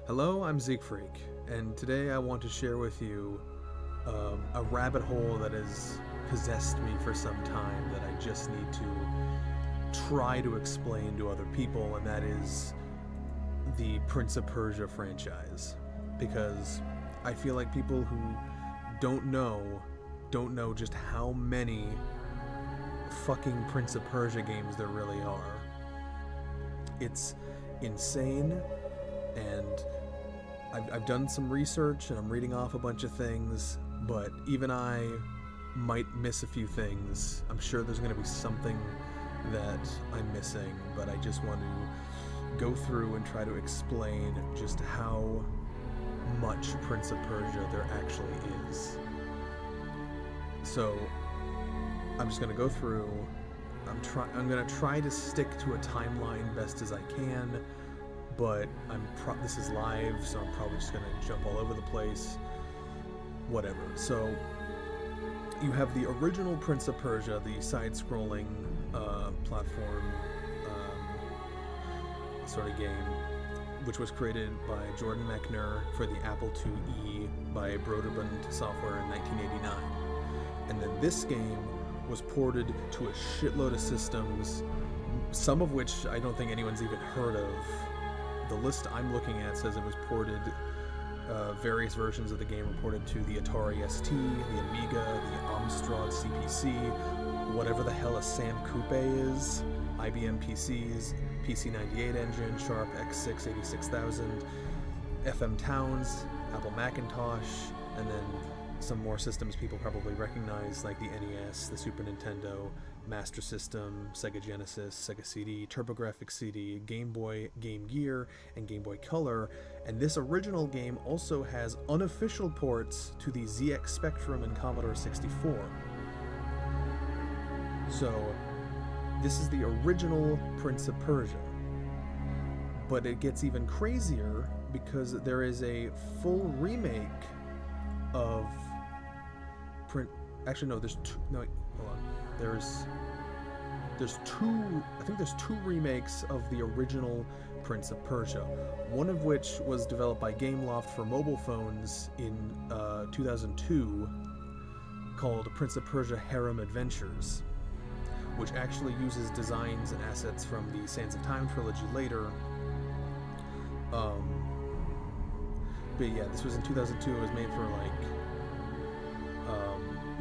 Hello, I'm Freak, and today I want to share with you a rabbit hole that has possessed me for some time that I just need to try to explain to other people, and that is the Prince of Persia franchise. Because I feel like people who don't know just how many fucking Prince of Persia games there really are. It's insane, and I've done some research and I'm reading off a bunch of things, but even I might miss a few things. I'm sure there's going to be something that I'm missing, but I just want to go through and try to explain just how much Prince of Persia there actually is. So I'm just going to go through. I'm going to try to stick to a timeline best as I can, but this is live, so I'm probably just going to jump all over the place. Whatever. So you have the original Prince of Persia, the side-scrolling platform sort of game, which was created by Jordan Mechner for the Apple IIe by Broderbund Software in 1989. And then this game was ported to a shitload of systems, some of which I don't think anyone's even heard of. The list I'm looking at says it was ported, various versions of the game were ported to the Atari ST, the Amiga, the Amstrad CPC, whatever the hell a Sam Coupe is, IBM PCs, PC98 engine, Sharp X6 86000, FM Towns, Apple Macintosh, and then some more systems people probably recognize like the NES, the Super Nintendo, Master System, Sega Genesis, Sega CD, TurboGrafx CD, Game Boy, Game Gear, and Game Boy Color. And this original game also has unofficial ports to the ZX Spectrum and Commodore 64. So this is the original Prince of Persia. But it gets even crazier because there is a full remake of Actually, no, there's two. No, wait, hold on. There's two. I think there's two remakes of the original Prince of Persia. One of which was developed by Gameloft for mobile phones in 2002, called Prince of Persia Harem Adventures, which actually uses designs and assets from the Sands of Time trilogy later. But yeah, this was in 2002. It was made for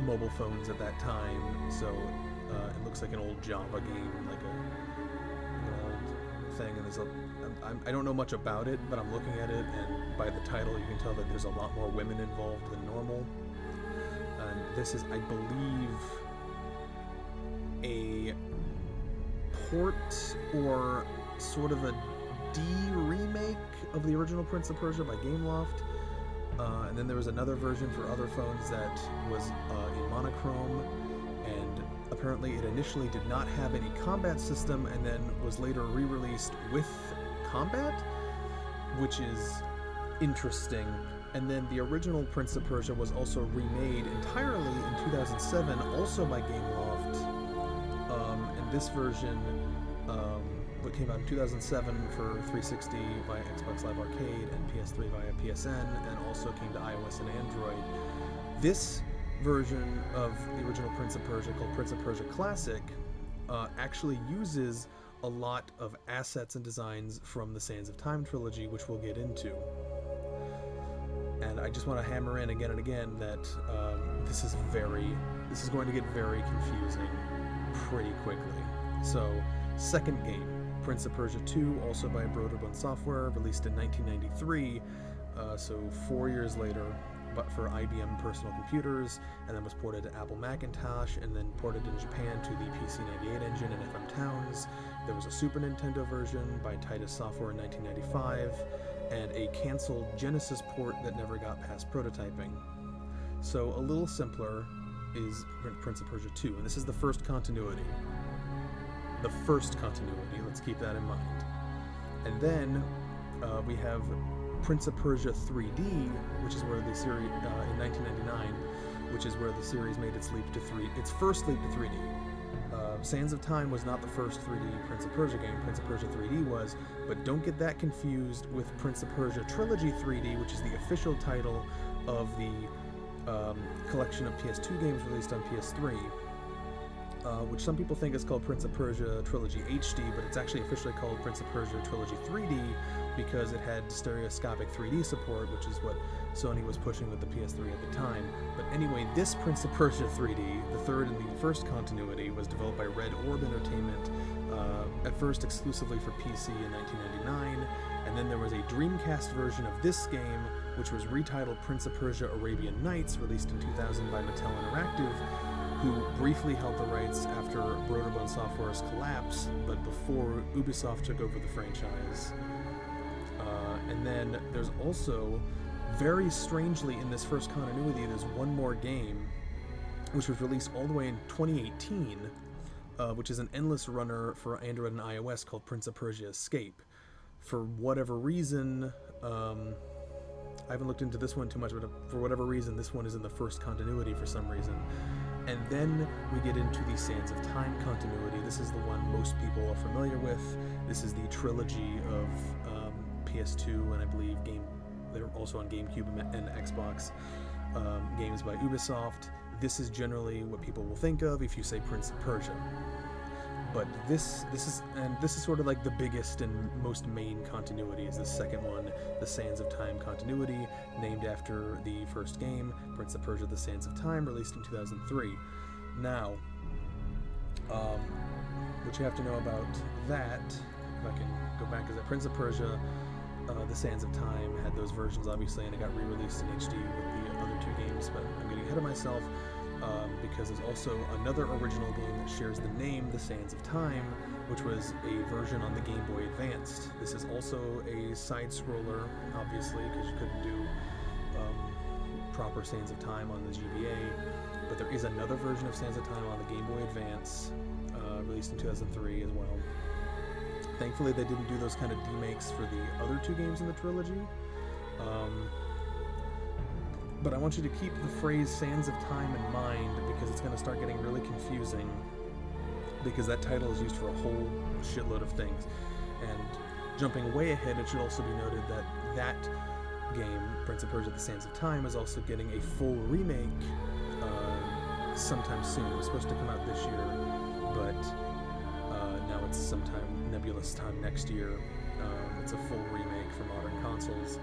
mobile phones at that time, so it looks like an old Java game, like an old thing. And I don't know much about it, but I'm looking at it, and by the title you can tell that there's a lot more women involved than normal. And this is, I believe, a port or sort of a remake of the original Prince of Persia by Gameloft. And then there was another version for other phones that was in monochrome, and apparently it initially did not have any combat system and then was later re-released with combat, which is interesting. And then the original Prince of Persia was also remade entirely in 2007, also by Gameloft. And this version what came out in 2007 for 360 via Xbox Live Arcade and PS3 via PSN, and also came to iOS and Android. This version of the original Prince of Persia, called Prince of Persia Classic, actually uses a lot of assets and designs from the Sands of Time trilogy, which we'll get into. And I just want to hammer in again and again that this is going to get very confusing pretty quickly. So, second game, Prince of Persia 2, also by Broderbund Software, released in 1993, so 4 years later, but for IBM personal computers, and then was ported to Apple Macintosh, and then ported in Japan to the PC98 engine and FM Towns. There was a Super Nintendo version by Titus Software in 1995, and a canceled Genesis port that never got past prototyping. So a little simpler is Prince of Persia 2, and this is the first continuity. Let's keep that in mind. And then we have Prince of Persia 3D, which is where the series, in 1999, which is where the series made its first leap to 3D. Sands of Time was not the first 3D Prince of Persia game. Prince of Persia 3D was, but don't get that confused with Prince of Persia Trilogy 3D, which is the official title of the collection of PS2 games released on PS3, which some people think is called Prince of Persia Trilogy HD, but it's actually officially called Prince of Persia Trilogy 3D because it had stereoscopic 3D support, which is what Sony was pushing with the PS3 at the time. But anyway, this Prince of Persia 3D, the third in the first continuity, was developed by Red Orb Entertainment, at first exclusively for PC in 1999, and then there was a Dreamcast version of this game, which was retitled Prince of Persia Arabian Nights, released in 2000 by Mattel Interactive, who briefly held the rights after Broderbund Software's collapse, but before Ubisoft took over the franchise. And then there's also, very strangely in this first continuity, there's one more game, which was released all the way in 2018, which is an endless runner for Android and iOS called Prince of Persia Escape. For whatever reason, I haven't looked into this one too much, but for whatever reason, this one is in the first continuity for some reason. And then we get into the Sands of Time continuity. This is the one most people are familiar with. This is the trilogy of PS2 and I believe they're also on GameCube and Xbox games by Ubisoft. This is generally what people will think of if you say Prince of Persia. But this is sort of like the biggest and most main continuity is the second one, the Sands of Time continuity, named after the first game, Prince of Persia: The Sands of Time, released in 2003. Now, what you have to know about that, if I can go back, is that Prince of Persia, The Sands of Time had those versions, obviously, and it got re-released in HD with the other two games, but I'm getting ahead of myself. Because there's also another original game that shares the name, The Sands of Time, which was a version on the Game Boy Advanced. This is also a side-scroller, obviously, because you couldn't do proper Sands of Time on the GBA, but there is another version of Sands of Time on the Game Boy Advance, released in 2003 as well. Thankfully, they didn't do those kind of remakes for the other two games in the trilogy. But I want you to keep the phrase Sands of Time in mind because it's going to start getting really confusing because that title is used for a whole shitload of things. And jumping way ahead, it should also be noted that that game, Prince of Persia: The Sands of Time, is also getting a full remake sometime soon. It was supposed to come out this year, but now it's sometime nebulous time next year. It's a full remake for modern consoles,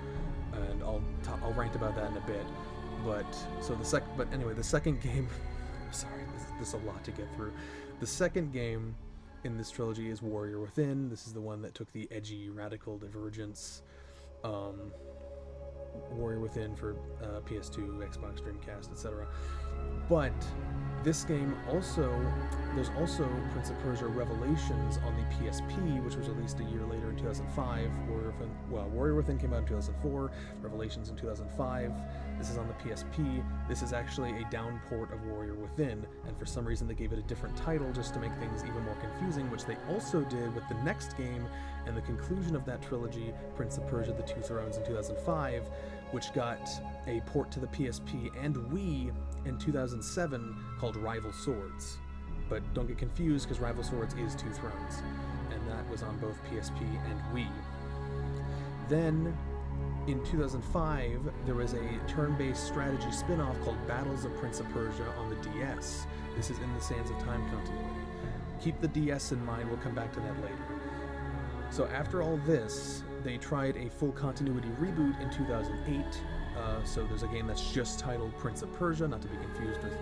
and I'll rant about that in a bit. But anyway, the second game. Sorry, this is a lot to get through. The second game in this trilogy is Warrior Within. This is the one that took the edgy, radical divergence. Warrior Within for PS2, Xbox, Dreamcast, etc. But this game there's also Prince of Persia Revelations on the PSP, which was released a year later in 2005. Warrior Within came out in 2004, Revelations in 2005. This is on the PSP. This is actually a downport of Warrior Within, and for some reason they gave it a different title just to make things even more confusing, which they also did with the next game and the conclusion of that trilogy, Prince of Persia: The Two Thrones in 2005, which got a port to the PSP and Wii in 2007 called Rival Swords. But don't get confused because Rival Swords is Two Thrones, and that was on both PSP and Wii. Then, in 2005, there was a turn-based strategy spin-off called Battles of Prince of Persia on the DS. This is in the Sands of Time continuity. Keep the DS in mind, we'll come back to that later. So after all this, they tried a full continuity reboot in 2008. So there's a game that's just titled Prince of Persia, not to be confused with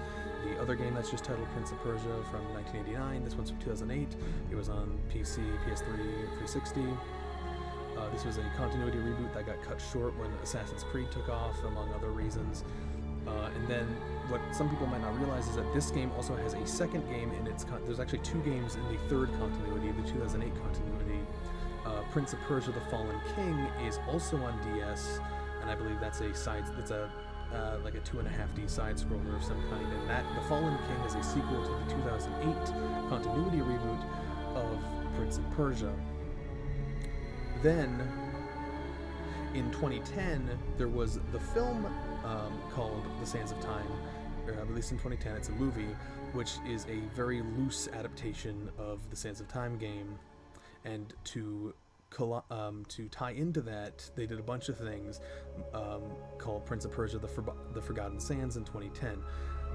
the other game that's just titled Prince of Persia from 1989. This one's from 2008. It was on PC, PS3, 360. This was a continuity reboot that got cut short when Assassin's Creed took off, among other reasons. And then what some people might not realize is that this game also has a second game in its there's actually two games in the third continuity, the 2008 continuity. Prince of Persia: The Fallen King is also on DS, and I believe that's like a 2.5D side scroller of some kind. And that The Fallen King is a sequel to the 2008 continuity reboot of Prince of Persia. Then, in 2010, there was the film called The Sands of Time, released in 2010. It's a movie, which is a very loose adaptation of the Sands of Time game, and to tie into that, they did a bunch of things called Prince of Persia: The Forgotten Sands in 2010.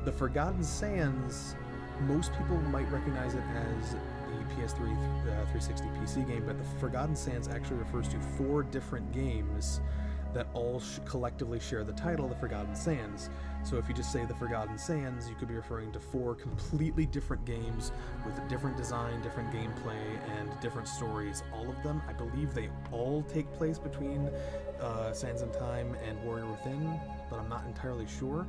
The Forgotten Sands, most people might recognize it as the PS3 360 PC game, but the Forgotten Sands actually refers to 4 different games that all collectively share the title, The Forgotten Sands. So if you just say The Forgotten Sands, you could be referring to 4 completely different games with a different design, different gameplay, and different stories. All of them, I believe they all take place between Sands of Time and Warrior Within, but I'm not entirely sure.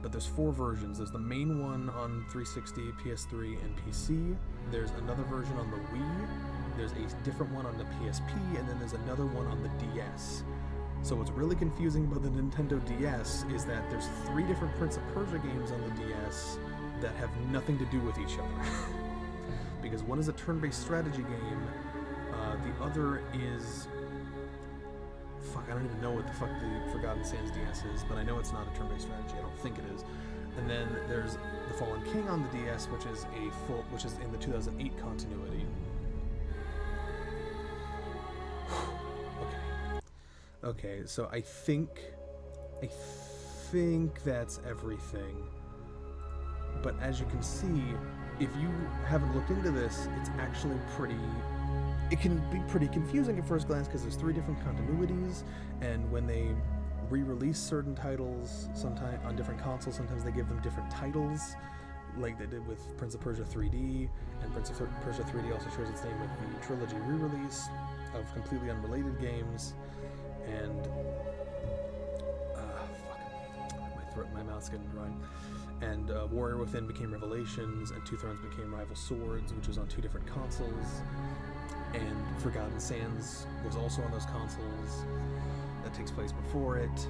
But there's 4 versions. There's the main one on 360, PS3, and PC. There's another version on the Wii. There's a different one on the PSP, and then there's another one on the DS. So what's really confusing about the Nintendo DS is that there's 3 different Prince of Persia games on the DS that have nothing to do with each other. Because one is a turn-based strategy game, the other is... I don't even know what the fuck the Forgotten Sands DS is, but I know it's not a turn-based strategy. I don't think it is. And then there's The Fallen King on the DS, which is in the 2008 continuity. Okay, so I think that's everything. But as you can see, if you haven't looked into this, it's actually it can be pretty confusing at first glance, because there's 3 different continuities, and when they re-release certain titles sometimes on different consoles, sometimes they give them different titles, like they did with Prince of Persia 3D, and Prince of Persia 3D also shares its name with the trilogy re-release of completely unrelated games. And my mouth's getting dry. And Warrior Within became Revelations, and Two Thrones became Rival Swords, which was on 2 different consoles. And Forgotten Sands was also on those consoles. That takes place before it,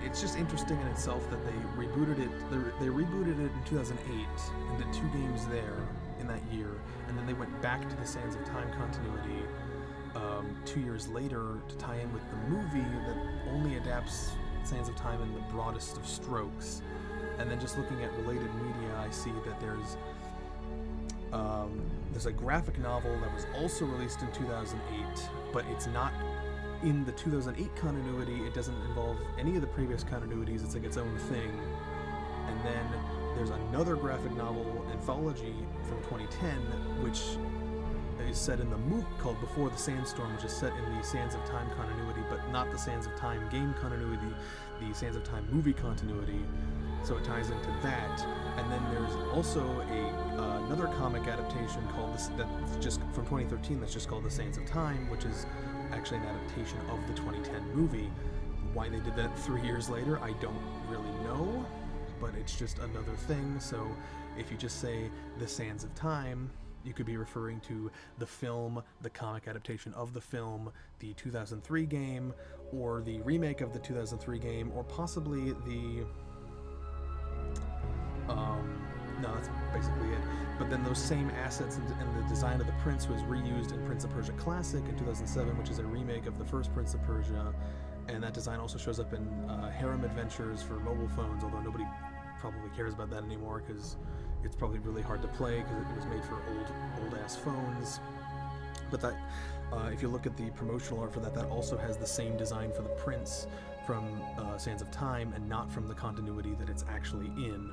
it's just interesting in itself that they rebooted it. They rebooted it in 2008 and did 2 games there in that year, and then they went back to the Sands of Time continuity 2 years later to tie in with the movie that only adapts Sands of Time in the broadest of strokes. And then just looking at related media, I see that there's a graphic novel that was also released in 2008, but it's not in the 2008 continuity. It doesn't involve any of the previous continuities. It's like its own thing. And then there's another graphic novel anthology from 2010, which is set in the MOOC called Before the Sandstorm, which is set in the Sands of Time continuity, but not the Sands of Time game continuity, the Sands of Time movie continuity. So it ties into that. And then there's also another comic adaptation called that's just from 2013 that's just called The Sands of Time, which is actually an adaptation of the 2010 movie. Why they did that 3 years later, I don't really know, but it's just another thing. So if you just say The Sands of Time, you could be referring to the film, the comic adaptation of the film, the 2003 game, or the remake of the 2003 game, or possibly the... no, that's basically it. But then those same assets and the design of the prince was reused in Prince of Persia Classic in 2007, which is a remake of the first Prince of Persia, and that design also shows up in Harem Adventures for mobile phones, although nobody probably cares about that anymore because it's probably really hard to play because it was made for old-ass phones. But that, if you look at the promotional art for that, that also has the same design for the prince from Sands of Time and not from the continuity that it's actually in.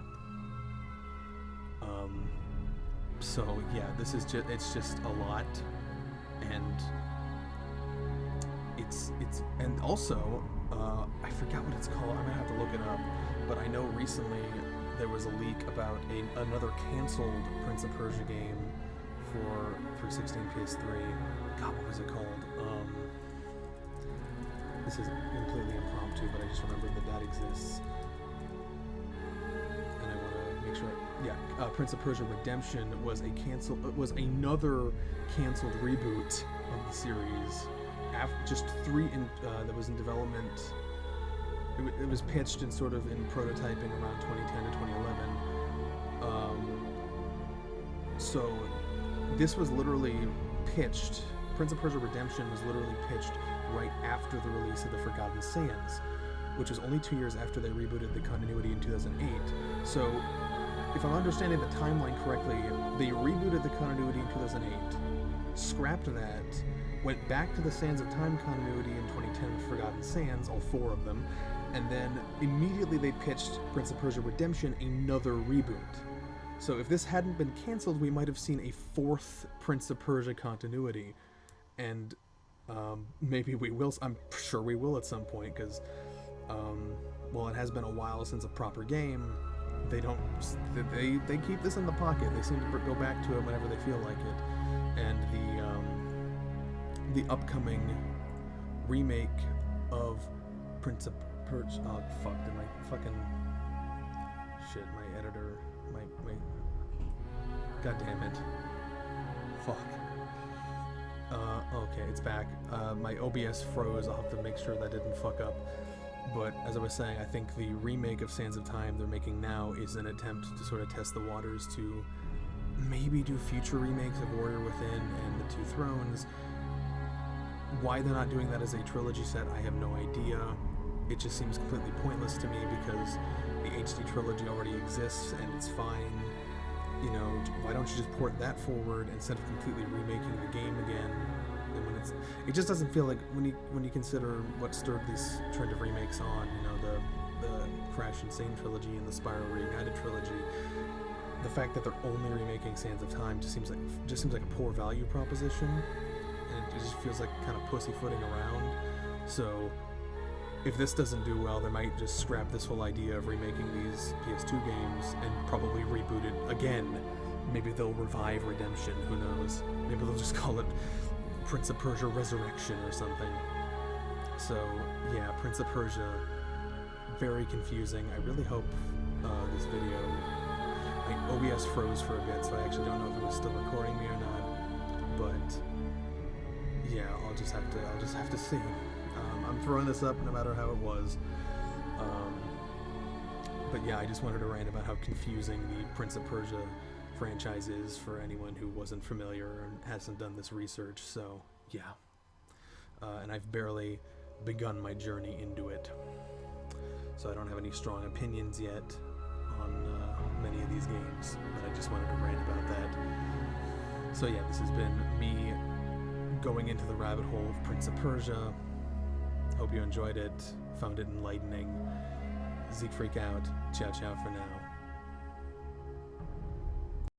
So yeah, this is it's just a lot, and it's and also I forgot what it's called. I'm gonna have to look it up, but I know recently there was a leak about another canceled Prince of Persia game for 360 and PS3. God, what was it called? This is completely impromptu, but I just remembered that exists. And I want to make sure... Yeah, Prince of Persia Redemption was another canceled reboot of the series. Just 3 that was in development. It was pitched and sort of in prototyping around 2010 to 2011. So this was literally pitched. Prince of Persia Redemption was literally pitched right after the release of The Forgotten Sands, which was only 2 years after they rebooted the continuity in 2008. So, if I'm understanding the timeline correctly, they rebooted the continuity in 2008, scrapped that, went back to the Sands of Time continuity in 2010 with Forgotten Sands, all 4 of them, and then immediately they pitched Prince of Persia Redemption, another reboot. So if this hadn't been canceled, we might have seen a 4th Prince of Persia continuity, and maybe we will. I'm sure we will at some point, because well, it has been a while since a proper game. They keep this in the pocket. They seem to go back to it whenever they feel like it. And the upcoming remake of Prince of Persia. Oh fuck! Did my fucking shit? My editor. My God damn it! Fuck. Okay, it's back. My OBS froze. I'll have to make sure that didn't fuck up. But as I was saying, I think the remake of Sands of Time they're making now is an attempt to sort of test the waters to maybe do future remakes of Warrior Within and The Two Thrones. Why they're not doing that as a trilogy set, I have no idea. It just seems completely pointless to me because the HD trilogy already exists and it's fine. You know, why don't you just port that forward instead of completely remaking the game again? And when it just doesn't feel like when you consider what stirred this trend of remakes on, you know, the Crash Insane trilogy and the Spyro Reignited trilogy. The fact that they're only remaking Sands of Time just seems like a poor value proposition, and it just feels like kind of pussyfooting around. So if this doesn't do well, they might just scrap this whole idea of remaking these PS2 games and probably reboot it again. Maybe they'll revive Redemption, who knows? Maybe they'll just call it Prince of Persia Resurrection or something. So yeah, Prince of Persia, very confusing. I really hope this video, OBS froze for a bit, so I actually don't know if it was still recording me or not, but yeah, I'll just have to see. I'm throwing this up no matter how it was. But yeah, I just wanted to rant about how confusing the Prince of Persia franchise is for anyone who wasn't familiar and hasn't done this research. So yeah, and I've barely begun my journey into it, so I don't have any strong opinions yet on many of these games, but I just wanted to rant about that. So yeah, this has been me going into the rabbit hole of Prince of Persia. Hope you enjoyed it, found it enlightening. Zeke Freak out. Ciao ciao for now.